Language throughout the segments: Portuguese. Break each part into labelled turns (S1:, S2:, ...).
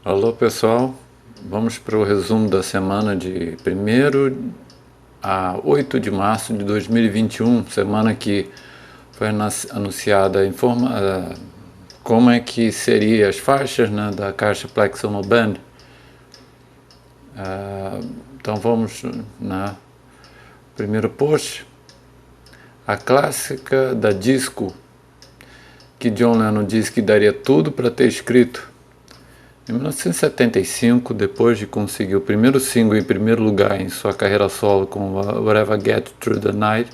S1: Alô pessoal, vamos para o resumo da semana de 1º a 8 de março de 2021, semana que foi anunciada como é que seria as faixas, né, da caixa Plex Ono Band. Então vamos na primeiro post, a clássica da disco, que John Lennon disse que daria tudo para ter escrito. Em 1975, depois de conseguir o primeiro single em primeiro lugar em sua carreira solo com Whatever Get Through the Night,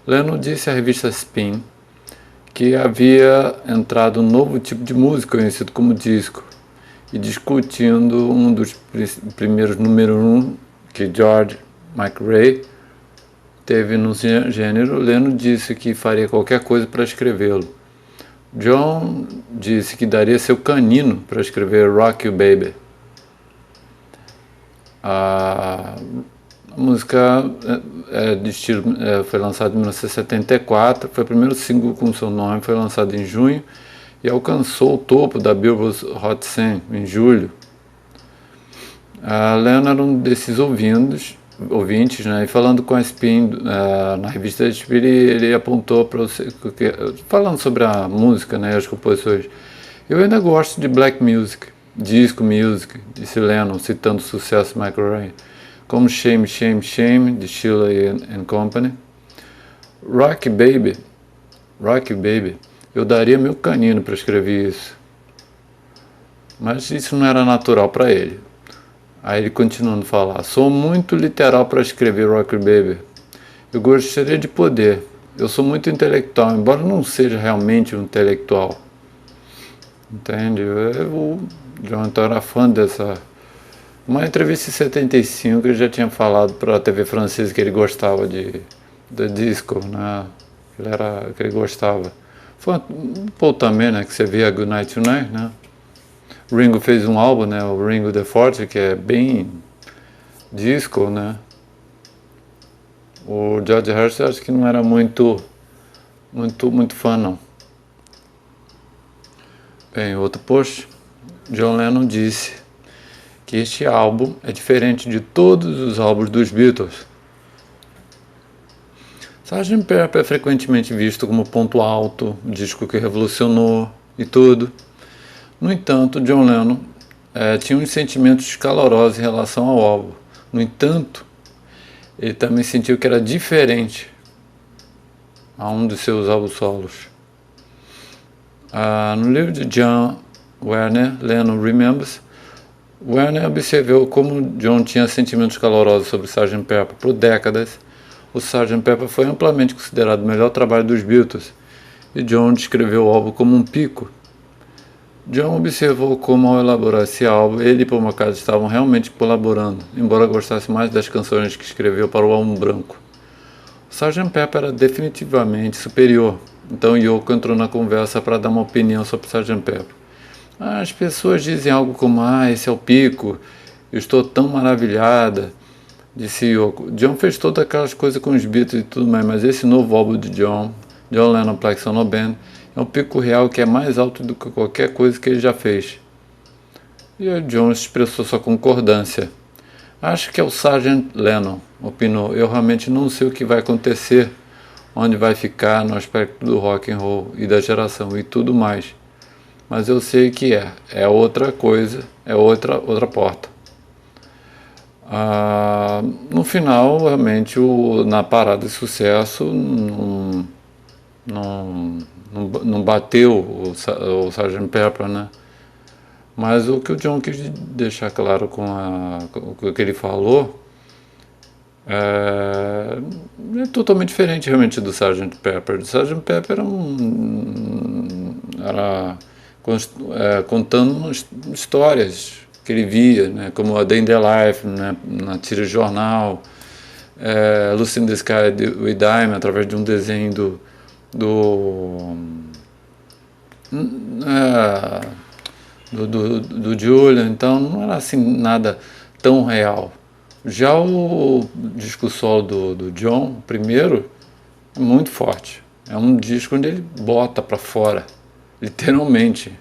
S1: Lennon disse à revista Spin que havia entrado um novo tipo de música conhecido como disco, e discutindo um dos primeiros número 1 que George McRae teve no gênero, Lennon disse que faria qualquer coisa para escrevê-lo. John disse que daria seu canino para escrever Rock You Baby. A música de estilo foi lançada em 1974, foi o primeiro single com seu nome, foi lançado em junho e alcançou o topo da Billboard Hot 100 em julho. Lennon era um desses ouvintes, né? E falando com a Spin, na revista Spin, ele apontou para você, falando sobre a música, né, as composições. Eu ainda gosto de black music, disco music, disse Lennon, citando o sucesso McRae, como Shame, Shame, Shame, de Sheila and Company. Rock Baby, eu daria meu canino para escrever isso. Mas isso não era natural para ele. Aí ele continuando a falar, sou muito literal para escrever Rock Baby. Eu gostaria de poder. Eu sou muito intelectual, embora não seja realmente um intelectual. Entende? O John então era fã dessa... Uma entrevista em 75, ele já tinha falado para a TV francesa que ele gostava de disco, né? Que ele gostava. Foi um pouco também, né? Que você via Good Night Tonight, né? Ringo fez um álbum, né, o Ringo The Forte, que é bem disco, né? O George Harrison acho que não era muito fã, não. Bem, outro post, John Lennon disse que este álbum é diferente de todos os álbuns dos Beatles. Sgt. Pepper é frequentemente visto como ponto alto, disco que revolucionou e tudo. No entanto, John Lennon tinha uns sentimentos calorosos em relação ao álbum. No entanto, ele também sentiu que era diferente a um dos seus álbuns solos. No livro de John Werner, Lennon Remembers, Werner observou como John tinha sentimentos calorosos sobre Sgt. Pepper. Por décadas, o Sgt. Pepper foi amplamente considerado o melhor trabalho dos Beatles, e John descreveu o álbum como um pico. John observou como, ao elaborar esse álbum, ele e Paul McCartney estavam realmente colaborando, embora gostasse mais das canções que escreveu para o álbum branco. O Sgt. Pepper era definitivamente superior, então Yoko entrou na conversa para dar uma opinião sobre o Sgt. Pepper. As pessoas dizem algo como, esse é o pico, eu estou tão maravilhada, disse Yoko. John fez todas aquelas coisas com os Beatles e tudo mais, mas esse novo álbum de John Lennon Plex Ono Band, é um pico real que é mais alto do que qualquer coisa que ele já fez. E o John expressou sua concordância. Acho que é o Sgt. Lennon, opinou. Eu realmente não sei o que vai acontecer, onde vai ficar no aspecto do rock and roll e da geração e tudo mais. Mas eu sei que é outra coisa, é outra porta. No final, realmente, na parada de sucesso, não bateu o Sgt. Pepper, né? Mas o que o John quis deixar claro com o que ele falou é totalmente diferente realmente do Sgt. Pepper. O Sgt. Pepper era contando histórias que ele via, né? Como a Day in the Life, né? Na tira de jornal, Lucy in the Sky with Diamond, através de um desenho do Julian, então não era assim nada tão real. Já o disco solo do John, primeiro, é muito forte. É um disco onde ele bota para fora, literalmente.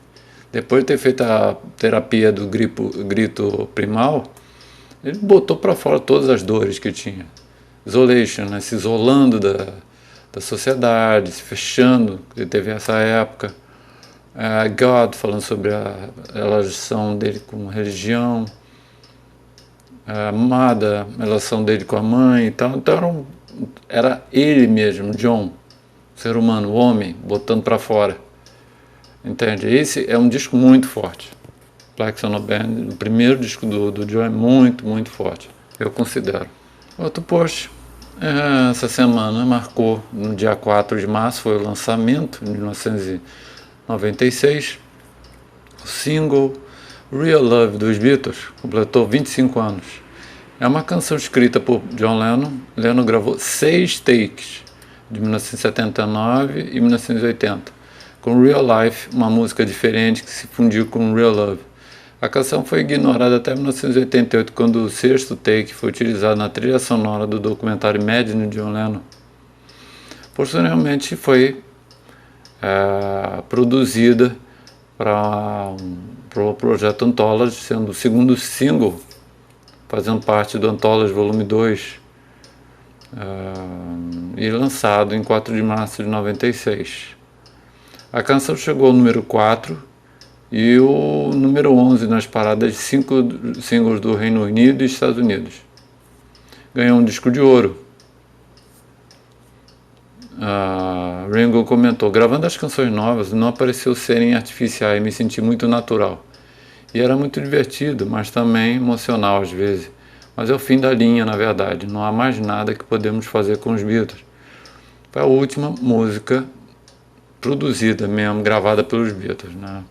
S1: Depois de ter feito a terapia do grito primal, ele botou para fora todas as dores que tinha. Isolation, né? Se isolando da sociedade, se fechando. Ele teve essa época. God, falando sobre a relação dele com religião. Amada, a relação dele com a mãe e tal. Então era ele mesmo, John, ser humano, o homem, botando para fora. Entende? Esse é um disco muito forte. Black Sono Band, o primeiro disco do John é muito, muito forte. Eu considero. Outro post. Essa semana marcou, no dia 4 de março, foi o lançamento, em 1996. O single Real Love dos Beatles completou 25 anos. É uma canção escrita por John Lennon. Lennon gravou 6 takes, de 1979 e 1980, com Real Life, uma música diferente que se fundiu com Real Love. A canção foi ignorada até 1988, quando o 6º take foi utilizado na trilha sonora do documentário Imagine de John Lennon. Posteriormente foi produzida para o projeto Anthology, sendo o segundo single, fazendo parte do Anthology Volume 2, e lançado em 4 de março de 96. A canção chegou ao número 4 e o número 11 nas paradas de 5 singles do Reino Unido e Estados Unidos. Ganhou um disco de ouro. Ringo comentou: gravando as canções novas não pareceu serem artificiais, me senti muito natural. E era muito divertido, mas também emocional às vezes. Mas é o fim da linha, na verdade. Não há mais nada que podemos fazer com os Beatles. Foi a última música produzida mesmo, gravada pelos Beatles, né?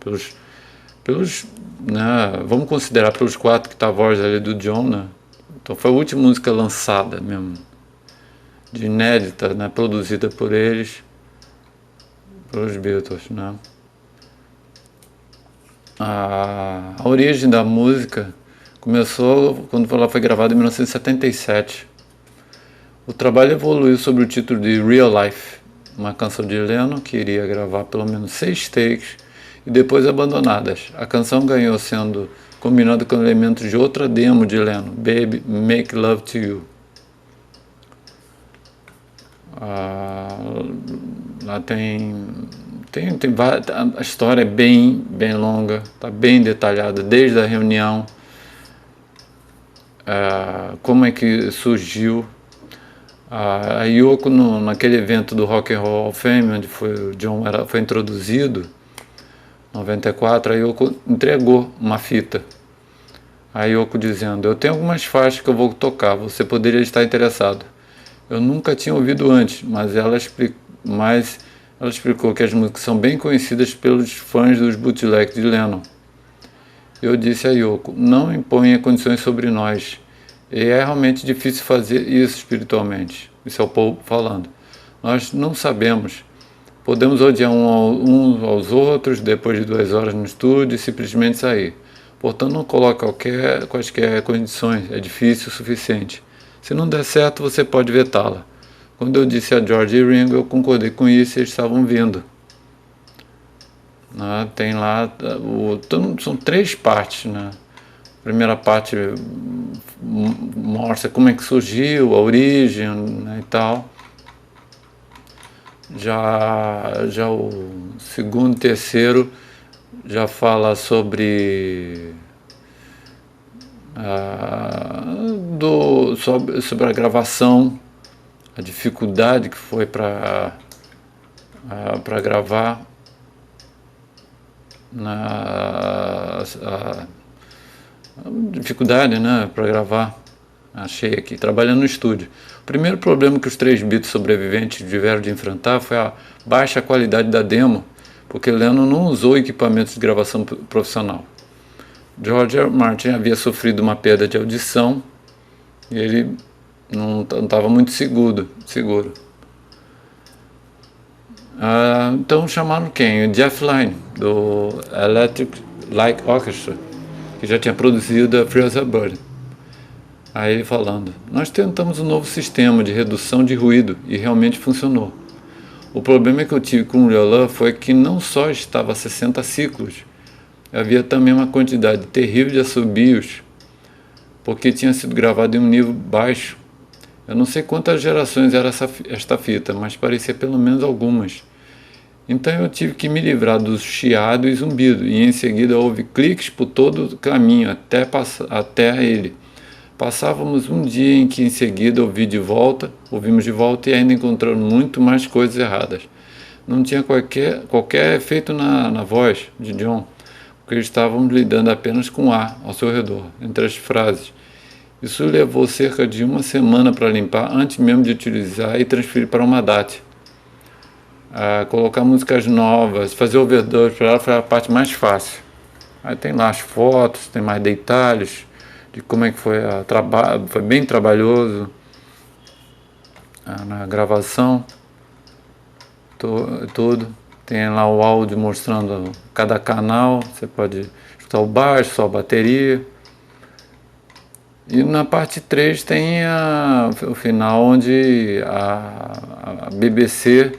S1: Né? Vamos considerar pelos 4 que tá a voz ali do John, né? Então foi a última música lançada mesmo, de inédita, né? Produzida por eles, pelos Beatles, né? A origem da música começou quando ela foi gravada em 1977. O trabalho evoluiu sobre o título de Real Life, uma canção de Lennon que iria gravar pelo menos 6 takes e depois abandonadas. A canção ganhou sendo combinada com elementos de outra demo de Lennon, Baby, Make Love to You. Lá a história é bem longa, está bem detalhada, desde a reunião, como é que surgiu. A Yoko, naquele evento do Rock and Roll of Fame, onde o John foi introduzido, em 94, a Yoko entregou uma fita. A Yoko dizendo: eu tenho algumas faixas que eu vou tocar, você poderia estar interessado. Eu nunca tinha ouvido antes, mas ela explicou que as músicas são bem conhecidas pelos fãs dos bootlegs de Lennon. Eu disse a Yoko: não imponha condições sobre nós. E é realmente difícil fazer isso espiritualmente. Isso é o Paul falando. Nós não sabemos. Podemos odiar uns aos outros depois de 2 horas no estúdio e simplesmente sair. Portanto, não coloque quaisquer condições. É difícil o suficiente. Se não der certo, você pode vetá-la. Quando eu disse a George e Ringo, eu concordei com isso e eles estavam vindo. Tem lá... são 3 partes, né? A primeira parte mostra como é que surgiu, a origem, né, e tal. Já o segundo e terceiro já fala sobre sobre a gravação, a dificuldade que foi para gravar, dificuldade, né, para gravar. Achei aqui, trabalhando no estúdio. O primeiro problema que os 3 Beatles sobreviventes tiveram de enfrentar foi a baixa qualidade da demo, porque Lennon não usou equipamentos de gravação profissional. George Martin havia sofrido uma perda de audição e ele não estava muito seguro. Então chamaram quem? O Jeff Lynne, do Electric Light Orchestra, que já tinha produzido a Free as a Bird. Aí ele falando: nós tentamos um novo sistema de redução de ruído e realmente funcionou. O problema que eu tive com o Real Love foi que não só estava a 60 ciclos, Havia também uma quantidade terrível de assobios, porque tinha sido gravado em um nível baixo. Eu não sei quantas gerações era esta fita, mas parecia pelo menos algumas. Então eu tive que me livrar do chiado e zumbido, e em seguida houve cliques por todo o caminho até ele. Passávamos um dia em que em seguida ouvimos de volta e ainda encontramos muito mais coisas erradas. Não tinha qualquer efeito na voz de John, porque estávamos lidando apenas com ar ao seu redor, entre as frases. Isso levou cerca de uma semana para limpar, antes mesmo de utilizar e transferir para uma DAT. Colocar músicas novas, fazer overdubs para ela foi a parte mais fácil. Aí tem lá as fotos, tem mais detalhes de como é que foi o trabalho, foi bem trabalhoso na gravação, tudo. Tem lá o áudio mostrando cada canal, você pode escutar o baixo, só a bateria. E na parte 3 tem o final onde a BBC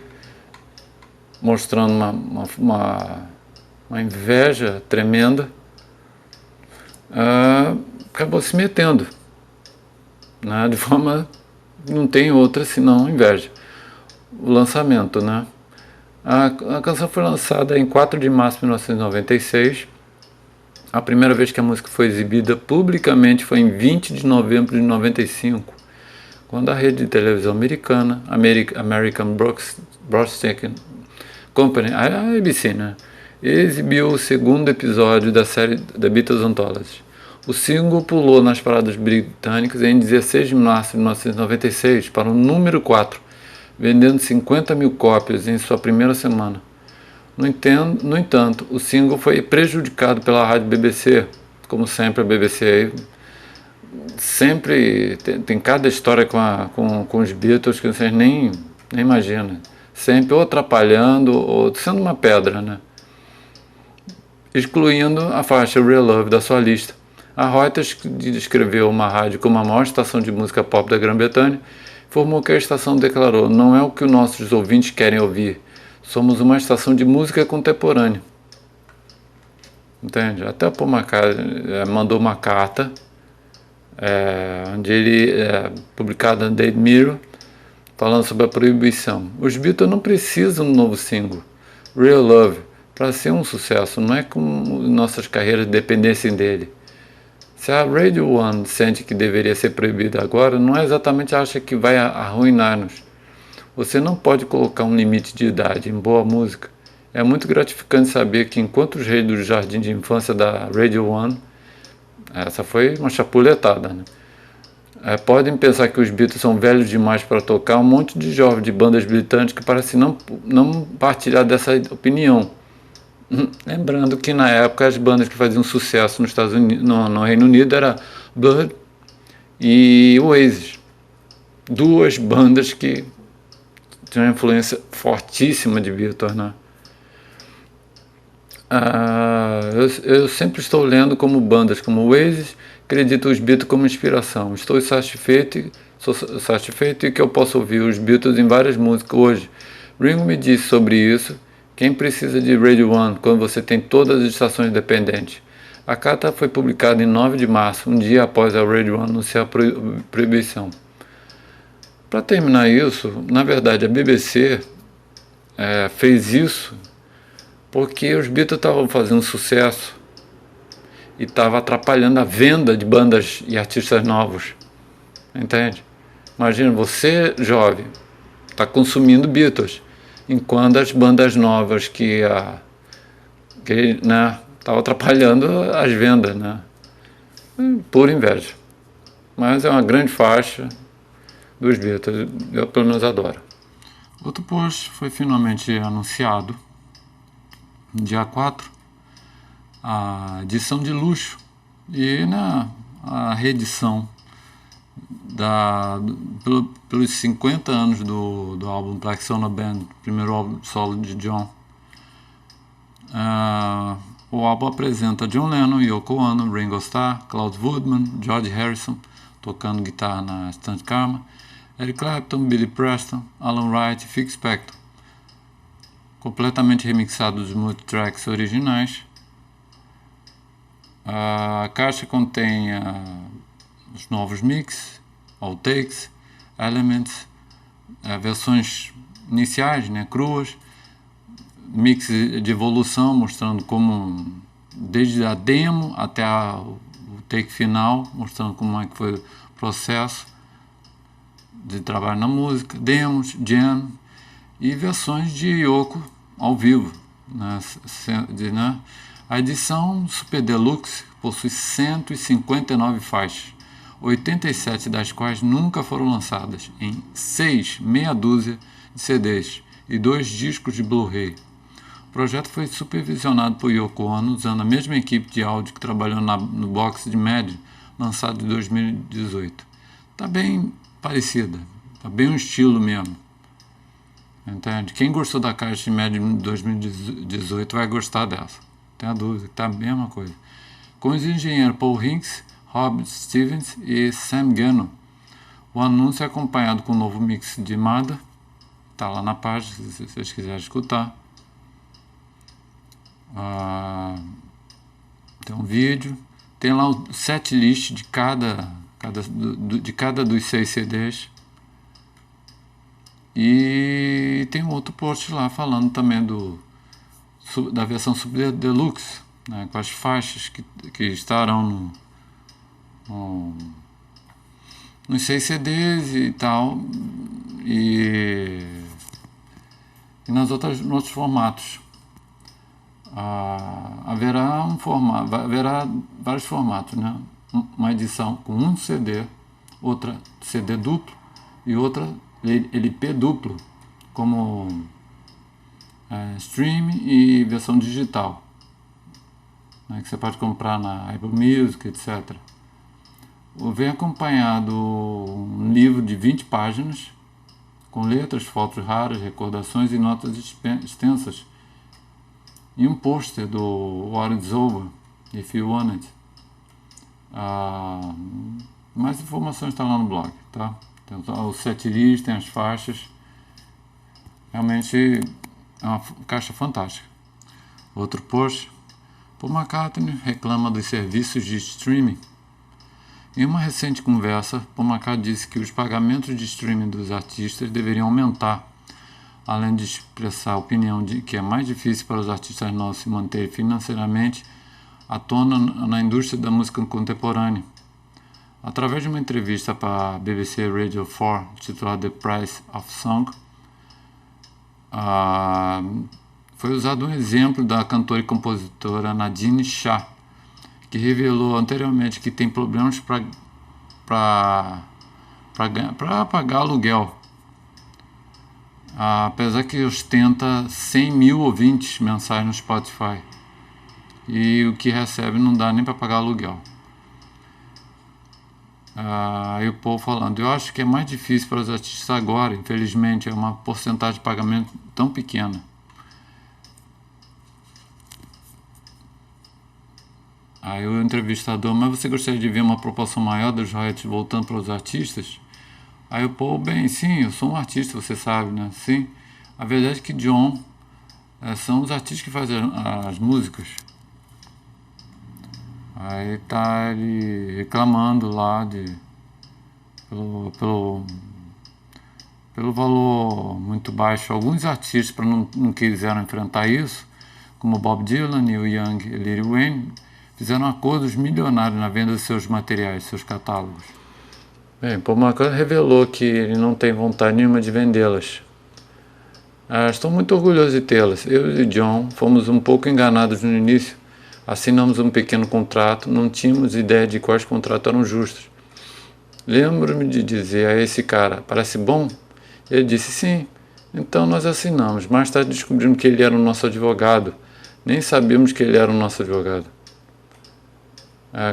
S1: mostrando uma inveja tremenda, acabou se metendo, né, de forma não tem outra senão inveja. O lançamento, né? A canção foi lançada em 4 de março de 1996. A primeira vez que a música foi exibida publicamente foi em 20 de novembro de 95, quando a rede de televisão americana, American Broadcasting Company, a ABC, né, exibiu o segundo episódio da série The Beatles Anthology. O single pulou nas paradas britânicas em 16 de março de 1996 para o número 4, vendendo 50 mil cópias em sua primeira semana. No entanto, o single foi prejudicado pela rádio BBC. Como sempre, a BBC sempre tem cada história com os Beatles que vocês nem imaginam. Sempre ou atrapalhando ou sendo uma pedra, né? Excluindo a faixa Real Love da sua lista. A Reuters, que descreveu uma rádio como a maior estação de música pop da Grã-Bretanha, informou que a estação declarou: "Não é o que os nossos ouvintes querem ouvir. Somos uma estação de música contemporânea." Entende? Até o Paul McCartney mandou uma carta, onde ele publicada no Daily Mirror, falando sobre a proibição. Os Beatles não precisam de um novo single, Real Love, para ser um sucesso. Não é como nossas carreiras dependessem dele. Se a Radio One sente que deveria ser proibida agora, não é exatamente acha que vai arruinar-nos. Você não pode colocar um limite de idade em boa música. É muito gratificante saber que enquanto os reis do jardim de infância da Radio One, essa foi uma chapuletada, né? Podem pensar que os Beatles são velhos demais para tocar, um monte de jovens de bandas britânicas que parecem não partilhar dessa opinião. Lembrando que na época as bandas que faziam sucesso nos Estados Unidos, no Reino Unido era Blur e Oasis. Duas bandas que tinham uma influência fortíssima de Beatles, né? Eu sempre estou lendo como bandas como Oasis, acredito os Beatles como inspiração. Estou satisfeito e que eu posso ouvir os Beatles em várias músicas hoje. Ringo me disse sobre isso. Quem precisa de Radio One quando você tem todas as estações independentes? A carta foi publicada em 9 de março, um dia após a Radio One anunciar a proibição. Para terminar isso, na verdade a BBC fez isso porque os Beatles estavam fazendo sucesso e estava atrapalhando a venda de bandas e artistas novos. Entende? Imagina, você, jovem, está consumindo Beatles, enquanto as bandas novas que estavam atrapalhando as vendas, né? Por inveja. Mas é uma grande faixa dos Beatles, eu pelo menos adoro. Outro post foi finalmente anunciado, no dia 4, a edição de luxo e a reedição pelos 50 anos do álbum Black Sabbath Band, primeiro álbum solo de John. O álbum apresenta John Lennon, Yoko Ono, Ringo Starr, Claude Woodman, George Harrison tocando guitarra na Stand Karma, Eric Clapton, Billy Preston, Alan Wright e Phil Spector, completamente remixado dos multitracks originais. A caixa contém os novos mix, outtakes, elements, versões iniciais, né, cruas, mix de evolução mostrando como desde a demo até o take final, mostrando como é que foi o processo de trabalho na música, demos, jam e versões de Yoko ao vivo, né? A edição Super Deluxe possui 159 faixas, 87 das quais nunca foram lançadas, em 6 meia dúzia de CDs e 2 discos de Blu-ray. O projeto foi supervisionado por Yoko Ono, usando a mesma equipe de áudio que trabalhou no box de Mad, lançado em 2018. Está bem parecida, está bem um estilo mesmo. Entende? Quem gostou da caixa de Mad em 2018 vai gostar dessa. Não tem a dúvida, que tá a mesma coisa. Com os engenheiros Paul Hinks, Rob Stevens e Sam Gannon. O anúncio é acompanhado com um novo mix de Mada. Tá lá na página, se vocês quiserem escutar. Tem um vídeo. Tem lá o set list de cada dos 6 CDs. E tem um outro post lá falando também da versão Super Deluxe, né, com as faixas que estarão nos 6 CDs e tal, e nos outros formatos. Haverá vários formatos, né? Uma edição com um CD, outra CD duplo e outra LP duplo, como stream e versão digital, né, que você pode comprar na Apple Music, etc. Vem acompanhado um livro de 20 páginas, com letras, fotos raras, recordações e notas extensas, e um pôster do What Is Over, If You Want It. Mais informações estão lá no blog, tá? Tem o setlist, tem as faixas. Realmente é uma caixa fantástica. Outro post. Paul McCartney reclama dos serviços de streaming. Em uma recente conversa, Paul McCartney disse que os pagamentos de streaming dos artistas deveriam aumentar, além de expressar a opinião de que é mais difícil para os artistas novos se manterem financeiramente à tona na indústria da música contemporânea. Através de uma entrevista para a BBC Radio 4, titulada The Price of Song, foi usado um exemplo da cantora e compositora Nadine Shah, que revelou anteriormente que tem problemas para pagar aluguel, apesar que ostenta 100 mil ouvintes mensais no Spotify, e o que recebe não dá nem para pagar aluguel. Aí o povo falando, eu acho que é mais difícil para os artistas agora, infelizmente, é uma porcentagem de pagamento tão pequena. Aí o entrevistador, mas você gostaria de ver uma proporção maior dos royalties voltando para os artistas? Aí o povo, bem, sim, eu sou um artista, você sabe, né? Sim, a verdade é que John são os artistas que fazem as músicas. Aí tá ele reclamando lá pelo valor muito baixo. Alguns artistas não quiseram enfrentar isso, como Bob Dylan, Neil Young e Lil Wayne, fizeram acordos milionários na venda de seus materiais, seus catálogos. Bem, Paul McCartney revelou que ele não tem vontade nenhuma de vendê-las. Estou muito orgulhoso de tê-las. Eu e John fomos um pouco enganados no início. Assinamos um pequeno contrato, não tínhamos ideia de quais contratos eram justos. Lembro-me de dizer a esse cara, parece bom? Ele disse sim. Então nós assinamos. Mais tarde descobrimos que ele era o nosso advogado. Nem sabíamos que ele era o nosso advogado.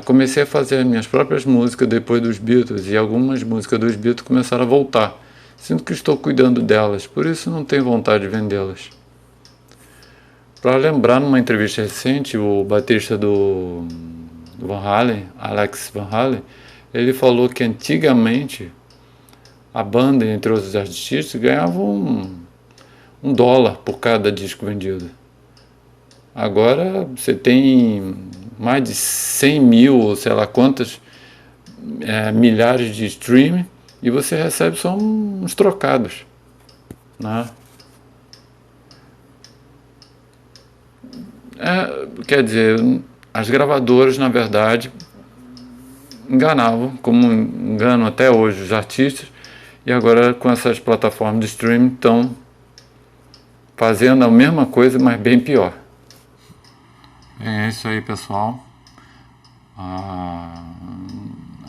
S1: Comecei a fazer as minhas próprias músicas depois dos Beatles, e algumas músicas dos Beatles começaram a voltar. Sinto que estou cuidando delas, por isso não tenho vontade de vendê-las. Para lembrar, numa entrevista recente, o baterista do Van Halen, Alex Van Halen, ele falou que antigamente a banda, entre outros artistas, ganhava $1 por cada disco vendido. Agora você tem mais de 100 mil, ou sei lá quantas, milhares de streams, e você recebe só uns trocados, né? Quer dizer, as gravadoras, na verdade, enganavam, como enganam até hoje os artistas, e agora com essas plataformas de streaming estão fazendo a mesma coisa, mas bem pior. É isso aí, pessoal.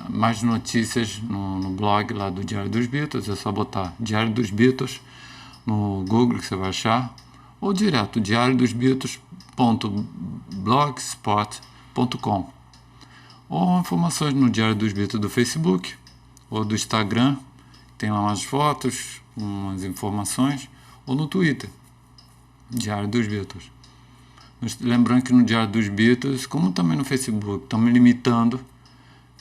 S1: Mais notícias no blog lá do Diário dos Beatles. É só botar Diário dos Beatles no Google que você vai achar, ou direto diariodosbeatles.blogspot.com, ou informações no Diário dos Beatles do Facebook ou do Instagram, tem lá umas fotos, umas informações, ou no Twitter, Diário dos Beatles. Lembrando que no Diário dos Beatles, como também no Facebook, estamos limitando,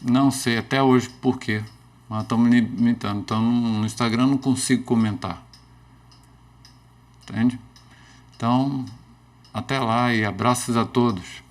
S1: não sei até hoje por quê, mas estamos limitando. Então no Instagram não consigo comentar. Entende? Então, até lá e abraços a todos.